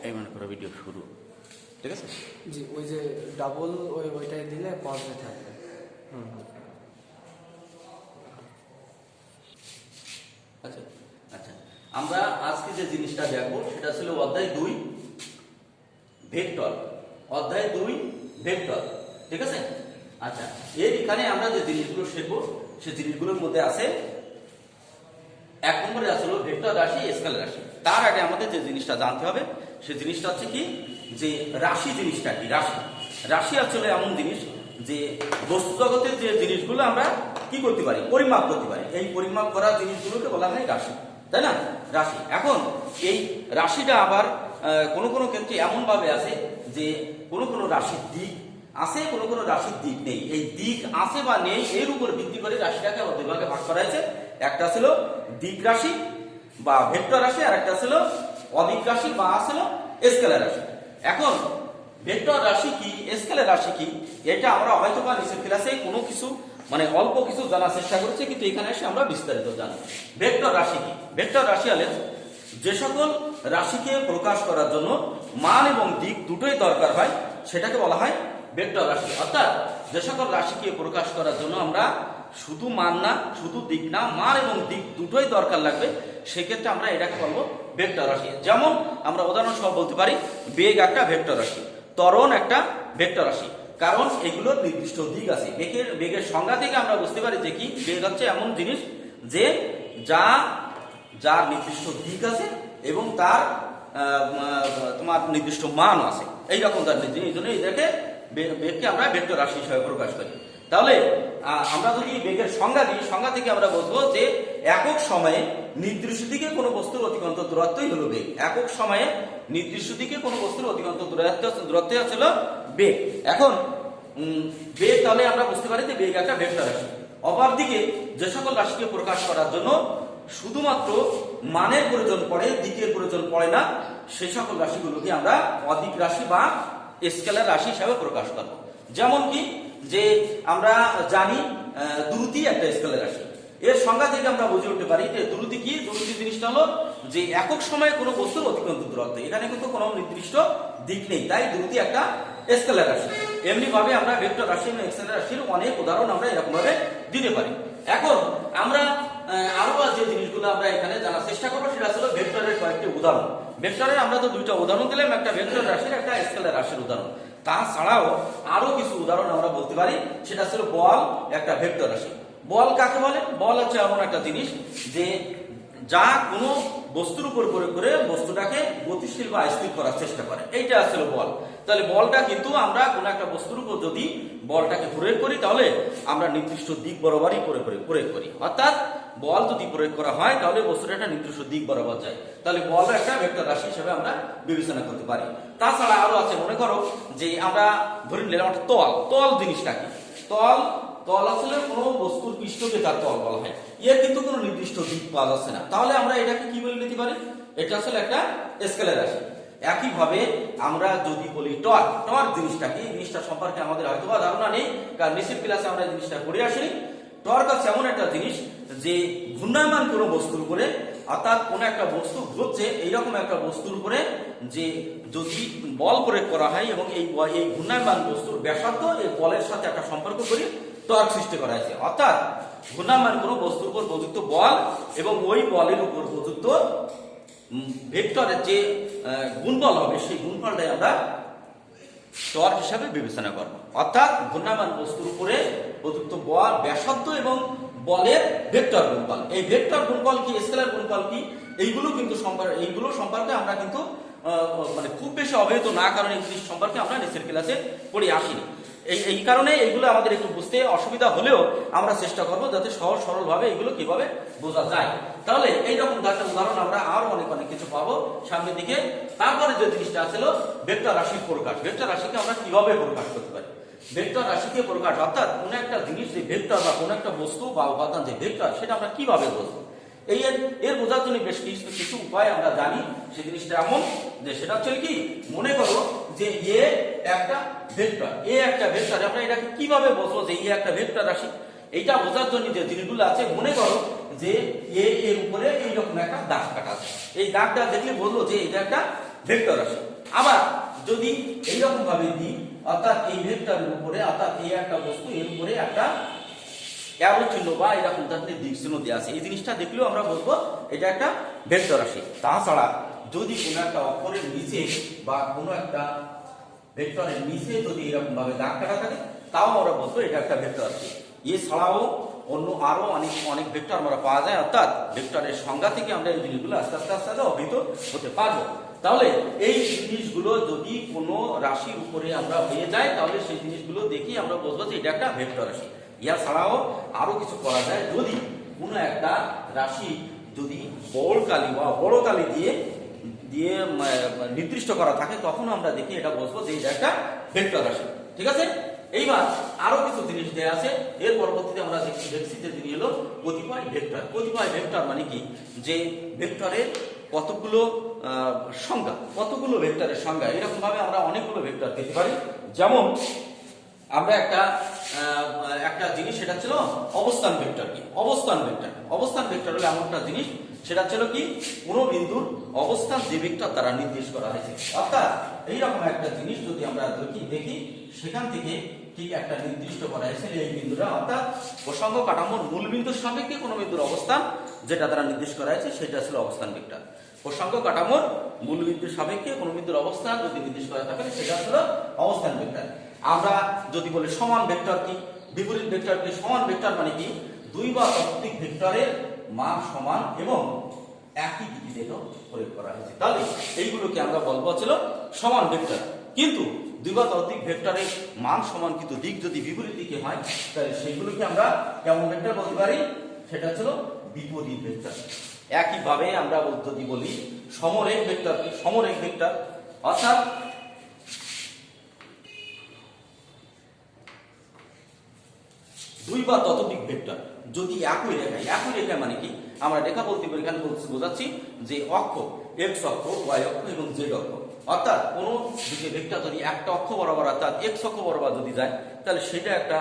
এই মনে করো ভিডিও শুরু, ঠিক আছে? জি, ওই যে ডাবল ওইটাই দিলে পজে থাকবে। আচ্ছা আচ্ছা, আমরা আজকে যে জিনিসটা দেখবো সেটা ছিল অধ্যায় 2 ভেক্টর। অধ্যায় 2 ভেক্টর, ঠিক আছে? আচ্ছা, এর এখানে আমরা যে জিনিসগুলো শিখবো সেই জিনিসগুলোর মধ্যে আছে, এক নম্বরে আসলে ভেক্টর রাশি, স্কেলার রাশি। তার আগে আমাদের যে জিনিসটা জানতে হবে সেই জিনিসটা হচ্ছে কি, যে রাশি জিনিসটা কি। রাশি রাশি আসলে এমন জিনিস যে বস্তু জগতের যে জিনিসগুলো আমরা কি করতে পারি, পরিমাপ করতে পারি। এই পরিমাপ করা জিনিসগুলোকে বলা হয় রাশি, তাই না? রাশি। এখন এই রাশিটা আবার কোনো কোনো ক্ষেত্রে এমন ভাবে আছে যে কোনো কোনো রাশির দিক আছে, কোনো কোনো রাশির দিক নেই। এই দিক আছে বা নেই এর উপর ভিত্তি করে রাশিটাকে আবার দুই ভাগে ভাগ করা হয়েছে। একটা ছিল দিক রাশি বা ভেক্টর রাশি, আর একটা ছিল অদিক রাশি বা ছিল স্কেলার রাশি। এখন ভেক্টর রাশি কি, স্কেলার রাশি কি, এটা আমরা হয়তো বা নিচের ক্লাসে কোনো কিছু মানে অল্প কিছু জানার চেষ্টা করেছি, কিন্তু এখানে এসে আমরা বিস্তারিত জানি। ভেক্টর রাশি কি? ভেক্টর রাশি হলে যে সকল রাশিকে প্রকাশ করার জন্য মান এবং দিক দুটোই দরকার হয় সেটাকে বলা হয় ভেক্টর রাশি। অর্থাৎ যে সকল রাশিকে প্রকাশ করার জন্য আমরা শুধু মান না, শুধু দিক না, মান এবং দিক দুটোই দরকার লাগবে, সেক্ষেত্রে আমরা এটাকে বলবো ভেক্টর রাশি। যেমন আমরা উদাহরণ সহ বলতে পারি বেগ একটা ভেক্টর রাশি, ত্বরণ একটা ভেক্টর রাশি, কারণ এগুলোর নির্দিষ্ট দিক আছে। বেগের সংজ্ঞা থেকে আমরা বুঝতে পারি যে কি, বেগ হচ্ছে এমন জিনিস যে যার নির্দিষ্ট দিক আছে এবং তার তোমার নির্দিষ্ট মান আছে, এইরকম তার এই জন্য এদেরকে বেগকে আমরা ভেক্টর রাশি হিসেবে প্রকাশ করি। তাহলে আমরা যদি বেগের সংজ্ঞা দিই, সংজ্ঞা থেকে আমরা বুঝবো যে একক সময়ে নির্দিষ্ট দিকে কোনো বস্তুর অতিক্রান্ত দূরত্বই হলো বেগ। একক সময়ে নির্দিষ্ট দিকে কোনো বস্তুর অতিক্রান্ত দূরত্বই হচ্ছিল বেগ। এখন বেগ, তাহলে আমরা বুঝতে পারি যে বেগ একটা ভেক্টর রাশি। অপরদিকে যে সকল রাশিকে প্রকাশ করার জন্য শুধুমাত্র মানের প্রয়োজন পড়ে, দিকের প্রয়োজন পড়ে না, সেই সকল রাশিগুলোকে আমরা অদিক রাশি বা স্কেলার রাশি হিসাবে প্রকাশ করব। যেমন কি, যে আমরা জানি দ্রুতি একটা স্কেলার রাশি। এর সংজ্ঞা থেকে আমরা বুঝে উঠতে পারি যে দ্রুতি কি। দ্রুতি জিনিসটা হলো যে একক সময়ে কোনো বস্তুর অতিক্রান্ত দূরত্ব, এখানে কিন্তু কোনো নির্দিষ্ট দিক নেই, তাই দ্রুতি একটা স্কেলার রাশি। এমনি ভাবে আমরা ভেক্টর রাশি এবং স্কেলার রাশির অনেক উদাহরণ আমরা এরকম ভাবে দিতে পারি। এখন আমরা আরো যে জিনিসগুলো আমরা এখানে জানার চেষ্টা করবো সেটা ছিল ভেক্টরের কয়েকটি উদাহরণ। ভেক্টরের আমরা তো দুইটা উদাহরণ দিলাম, একটা ভেক্টর রাশির, একটা স্কেলার রাশির উদাহরণ। তাছাড়াও আরো কিছু উদাহরণ আমরা বলতে পারি, সেটা ছিল বল একটা ভেক্টর রাশি। বল কাকে বলে? বল হচ্ছে এমন একটা জিনিস যে যা কোনো বস্তুর উপর প্রয়োগ করে বস্তুটাকে গতিশীল বা স্থির করার চেষ্টা করে, এইটা আসলে বল। তাহলে বলটা কিন্তু আমরা কোনো একটা বস্তুর উপর যদি বলটাকে প্রয়োগ করি তাহলে আমরা নির্দিষ্ট দিক বরাবরই প্রয়োগ করি। অর্থাৎ বল যদি প্রয়োগ করা হয় তাহলে বস্তুটা একটা নির্দিষ্ট দিক বরাবর যায়। তাহলে বল একটা ভেক্টর রাশি হিসেবে আমরা বিবেচনা করতে পারি। তাছাড়া আরো আছে, মনে করো যে আমরা ধরে নিলাম একটা তল জিনিসটা কি। তল আসলে কোনো বস্তুর পৃষ্ঠকে তার তল বলা হয়, এর কিন্তু কোনো নির্দিষ্ট দিক পাওয়া যাচ্ছে না, তাহলে আমরা এটাকে কি বলে নিতে পারি? এটা আসলে একটা স্কেলার রাশি। একইভাবে আমরা যদি বলি টর্ক জিনিসটা কি, জিনিসটা সম্পর্কে আমাদের হয়তো বা ধারণা নেই, কারণ নিচের ক্লাসে আমরা জিনিসটা পড়ে আসিনি। টর্ক হচ্ছে এমন একটা জিনিস যে ঘূর্ণায়মান কোনো বস্তুর উপরে, অর্থাৎ কোনো একটা বস্তু ঘুরছে এইরকম একটা বস্তুর উপরে যে যদি বল প্রয়োগ করা হয় এবং এই ঘূর্ণায়মান বস্তুর ব্যাসার্ধ এই বলের সাথে একটা সম্পর্ক করি টর্ক সৃষ্টি করা হয়েছে। অর্থাৎ ঘূর্ণায়মান কোনো বস্তুর উপর প্রযুক্ত বল এবং ওই বলের উপর প্রযুক্ত ভেক্টরের যে গুণফল হবে সেই গুণফলটাই আমরা টর্ক হিসাবে বিবেচনা করব। অর্থাৎ ঘূর্ণায়মান বস্তুর উপরে প্রযুক্ত বল, ব্যাসার্ধ এবং বলের ভেক্টর গুণফল। এই ভেক্টর গুণফল কি, স্কেলার গুণফল কি, এইগুলো সম্পর্কে আমরা কিন্তু মানে খুব বেশি অবহিত না, কারণ এই জিনিস সম্পর্কে আমরা নিচের ক্লাসে পড়ে আসিনি। এই কারণে এইগুলো আমাদের একটু বুঝতে অসুবিধা হলেও আমরা চেষ্টা করবো যাতে সহজ সরল ভাবে এগুলো কিভাবে বোঝা যায়। তাহলে এইরকম একটা উদাহরণ আমরা আরো অনেক কিছু পাবো সামনের দিকে। তারপরে যে জিনিসটা ছিল ভেক্টর রাশির প্রকাশ। ভেক্টর রাশিকে আমরা কিভাবে প্রকাশ করতে পারি? ভেক্টর রাশিকে প্রকাশ, অর্থাৎ কোনো একটা জিনিস যে ভেক্টর বা কোনো একটা বস্তু বা উপাদান যে ভেক্টর, সেটা আমরা কিভাবে বুঝবো? এর বোঝার জন্য বেশ কিছু উপায় আমরা জানি। সেই জিনিসটা এমন যে সেটা হচ্ছে কি, মনে করো যে একটা ভেক্টর, আমরা এটাকে কিভাবে বুঝবো যে একটা ভেক্টর রাশি? এইটা বোঝার জন্য যে জিনিসগুলো আছে, মনে করো যে এর উপরে এইরকম একটা দাগ কাটা আছে, এই দাগটা দেখলে বলবো যে এটা একটা ভেক্টর রাশি। আবার যদি এইরকম ভাবে দিই, অর্থাৎ এই ভেক্টরের উপরে, অর্থাৎ এই একটা বস্তু এর উপরে একটা অ্যারো চিহ্ন বা এরকম ধরনের দিক চিহ্ন দেওয়া আছে, এই জিনিসটা দেখলেও আমরা বলবো এটা একটা ভেক্টর রাশি। তাছাড়া যদি কোনো একটা অক্ষরের নিচে বা কোনো একটা ভেক্টরের নিচে যদি এরকম ভাবে দাগ কাটা থাকে, তাও আমরা বলবো এটা একটা ভেক্টর রাশি। এছাড়াও অন্য আরো অনেক ভেক্টর আমরা পাওয়া যায়, অর্থাৎ ভেক্টরের সংজ্ঞা থেকে আমরা এই জিনিসগুলো আস্তে আস্তে অভিহিত হতে পারবো। তাহলে এই জিনিসগুলো যদি কোনো রাশির উপরে আমরা হয়ে যায়, তাহলে সেই জিনিসগুলো দেখি আমরা বলবো যে এটা একটা ভেক্টর রাশি। ইয়া ছাড়াও আরো কিছু করা যায়, যদি কোনো একটা রাশি যদি বড় কালি দিয়ে নির্দিষ্ট করা থাকে, তখন আমরা দেখি এটা বলবো যে এটা একটা ভেক্টর রাশি। ঠিক আছে, এইবার আরো কিছু জিনিস দেয়া আছে, এর পরবর্তীতে আমরা দেখছি যে জিনিস হলো কতিপয় ভেক্টর। কতিপয় ভেক্টর মানে কি, যে ভেক্টরের কতগুলো সংজ্ঞা, কতগুলো ভেক্টরের সংজ্ঞা, এরকম ভাবে আমরা অনেকগুলো ভেক্টর পেতে পারি। যেমন আমরা একটা জিনিস, সেটা ছিল অবস্থান ভেক্টর। কি অবস্থান ভেক্টর হলো এমন একটা জিনিস, সেটা ছিল কি কোনো বিন্দুর অবস্থান যে ভেক্টর দ্বারা নির্দেশ করা হয়েছে। অর্থাৎ এইরকম একটা জিনিস যদি আমরা দেখি, সেখান থেকে ঠিক একটা নির্দিষ্ট করা হয়েছে এই বিন্দুটা, অর্থাৎ প্রসঙ্গ কাঠামোর মূল বিন্দুর সাপেক্ষে কোনো বিন্দুর অবস্থান যেটা দ্বারা নির্দেশ করা হয়েছে, সেটা ছিল অবস্থান ভেক্টর। প্রসঙ্গ কাঠামোর মূল বিন্দুর সাপেক্ষে কোনো বিন্দুর অবস্থান যদি নির্দেশ করা থাকে, সেটা ছিল অবস্থান ভেক্টর। আমরা যদি বলি সমান ভেক্টর কি, বিপরীত ভেক্টর কি, সমান ভেক্টর মানে কি, দুই বা ততোধিক ভেক্টরের মান সমান এবং একই দিকে প্রয়োগ করা হয়েছে, তাহলে এইগুলোকে আমরা বলবো ছিল সমান ভেক্টর। কিন্তু দুই বা ততোধিক ভেক্টরের মান সমান কিন্তু দিক যদি বিপরীত দিকে হয়, তাহলে সেইগুলোকে আমরা কেমন ভেক্টর বলতে পারি, সেটা ছিল বিপরীত ভেক্টর। একইভাবে আমরা যদি বলি সমরেখ ভেক্টর, অর্থাৎ দুই বা ততোধিক ভেক্টর যদি একই রেখা মানে কি, আমরা রেখা বলতে পারি, এখানে বোঝাচ্ছি যে অক্ষ, এক্স অক্ষ, ওয়াই অক্ষ এবং জেড অক্ষ, অর্থাৎ কোন দিকে ভেক্টর যদি একটা অক্ষ বরাবর, অর্থাৎ এক্স অক্ষ বরাবর যদি যায়, তাহলে সেটা একটা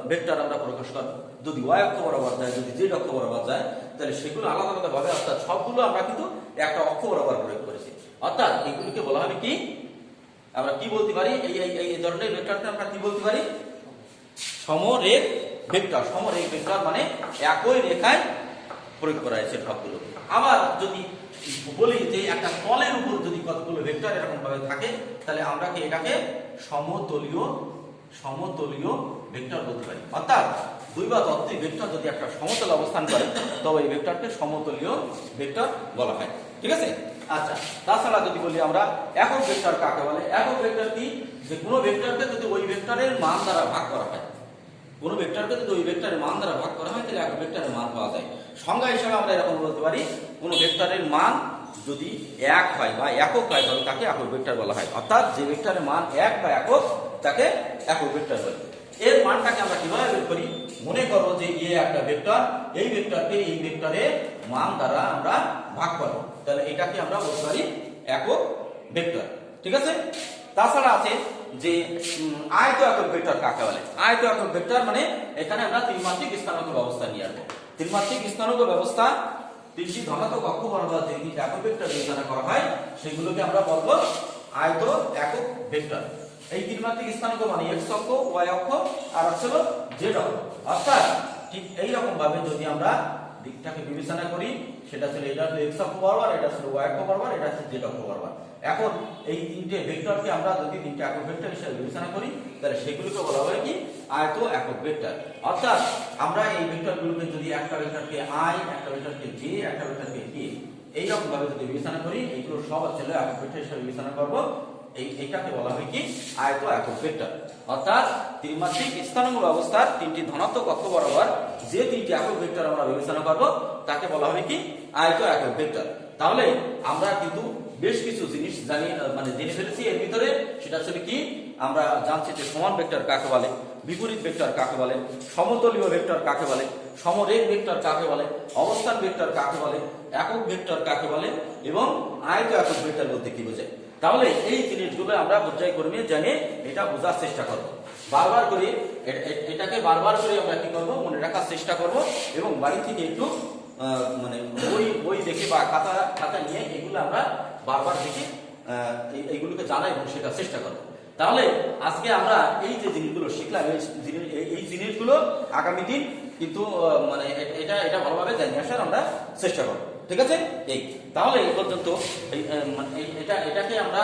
ভেক্টর আমরা প্রকাশ করব। যদি ওয়াই অক্ষ বরাবর যায়, যদি জেড অক্ষ বরাবর যায়, তাহলে সেগুলো আলাদা আলাদা ভাবে, অর্থাৎ সবগুলো আমরা কিন্তু একটা অক্ষ বরাবর প্রয়োগ করেছি। অর্থাৎ এগুলিকে বলা হবে কি, আমরা কি বলতে পারি, এই ধরনের ভেক্টরকে আমরা কি বলতে পারি, সমরেখ ভেক্টর। সমরেখ ভেক্টর মানে একই রেখায় প্রয়োগ করা হয়েছে সবগুলো। আবার যদি বলি যে একটা তলের উপর যদি কতগুলো ভেক্টর এরকম ভাবে থাকে, তাহলে আমরা কি এটাকে সমতলীয় ভেক্টর বলতে পারি। অর্থাৎ দুই বা ততোধিক ভেক্টর যদি একটা সমতলে অবস্থান করে, তবে এই ভেক্টরকে সমতলীয় ভেক্টর বলা হয়। ঠিক আছে, আচ্ছা। তাছাড়া যদি বলি আমরা একক ভেক্টর কাকে বলে, একক ভেক্টর কি, যে কোনো ভেক্টরকে যদি ওই ভেক্টরের মান দ্বারা ভাগ করা হয়, কোনো ভেক্টরকে যদি ওই ভেক্টরের মান দ্বারা ভাগ করা হয়, তাহলে একক ভেক্টরের মান পাওয়া যায়। সংজ্ঞা হিসেবে আমরা এরকম বলতে পারি, কোনো ভেক্টরের মান যদি এক হয় বা একক হয়, তাহলে তাকে একক ভেক্টর বলা হয়। অর্থাৎ যে ভেক্টরের মান এক বা একক, তাকে একক ভেক্টর বলে। এর মানটাকে আমরা কিভাবে বের করি, মনে করবো যে একটা ভেক্টর, এই ভেক্টরকে এই ভেক্টরের মান দ্বারা আমরা ভাগ করব, তাহলে এটাকে আমরা বলতে পারি একক ভেক্টর। ঠিক আছে, তাছাড়া আছে যে আয়ত একক ভেক্টর কাকে বলে। আয়ত একক ভেক্টর মানে এখানে আমরা ত্রিমাত্রিক স্থানাঙ্ক ব্যবস্থা নিয়ে আসবো। ত্রিমাত্রিক স্থানাঙ্ক ব্যবস্থা, তিনটি ধনাত্মক অক্ষ বরাবর যে তিনটি একক ভেক্টর বিবেচনা করা হয়, সেগুলোকে আমরা বলবো আয়ত একক ভেক্টর। এই ত্রিমাত্রিক স্থানাঙ্ক মানে এক্স অক্ষ, ওয়াই অক্ষ আর হলো জেড অক্ষ। অর্থাৎ ঠিক এইরকম ভাবে যদি আমরা দিকটাকে বিবেচনা করি, সেটা ছিল এটা হলো এক্স অক্ষ বরাবর, এটা ছিল ওয়াই অক্ষ বরাবর, এটা হচ্ছে জেড অক্ষ বরাবর। এখন এই তিনটে ভেক্টরকে আমরা যদি তিনটে একক ভেক্টর হিসেবে বিবেচনা করি, তাহলে সেগুলোকে বলা হয় কি আয়ত একক ভেক্টর। অর্থাৎ আমরা এই ভেক্টরগুলোকে যদি একটা ভেক্টরকে আই, একটা ভেক্টরকে জে, একটা ভেক্টরকে কে, এইরকম ভাবে যদি বিবেচনা করি, এইগুলো সব ছিল একক ভেক্টর হিসেবে বিবেচনা করব। এইটাকে বলা হয় কি আয়ত একক ভেক্টর। অর্থাৎ ত্রিমাত্রিক স্থানাঙ্ক ব্যবস্থার তিনটি ধনাত্মক অক্ষ বরাবর যে তিনটি একক ভেক্টর আমরা বিবেচনা করব, তাকে বলা হবে কি আয়ত একক ভেক্টর। তাহলে আমরা কিন্তু বেশ কিছু জিনিস জেনে ফেলেছি এর ভিতরে। সেটা আসলে কি, আমরা জানছি যে সমান ভেক্টর কাকে বলে, বিপরীত ভেক্টর কাকে বলে, সমতলীয় ভেক্টর কাকে বলে, সমরেখ ভেক্টর কাকে বলে, অবস্থান ভেক্টর কাকে বলে, একক ভেক্টর কাকে বলে এবং আয়ত একক ভেক্টর বলতে কি বোঝায়। তাহলে এই জিনিসগুলো আমরা পর্যায়ক্রমে জেনে এটা বোঝার চেষ্টা করব, বারবার করে এটাকে বারবার করে আমরা কি করব, মনে রাখার চেষ্টা করব এবং বাড়ি থেকে একটু বই দেখে বা খাতা নিয়ে এগুলো আমরা বারবার দেখে এইগুলোকে জানা এবং শেখার চেষ্টা করবো। তাহলে আজকে আমরা এই যে জিনিসগুলো শিখলাম এই জিনিসগুলো আগামী দিন কিন্তু মানে এটা এটা ভালোভাবে জানিয়ে আসার আমরা চেষ্টা করবো, ঠিক আছে? এই তাহলে এই পর্যন্ত এটাকে আমরা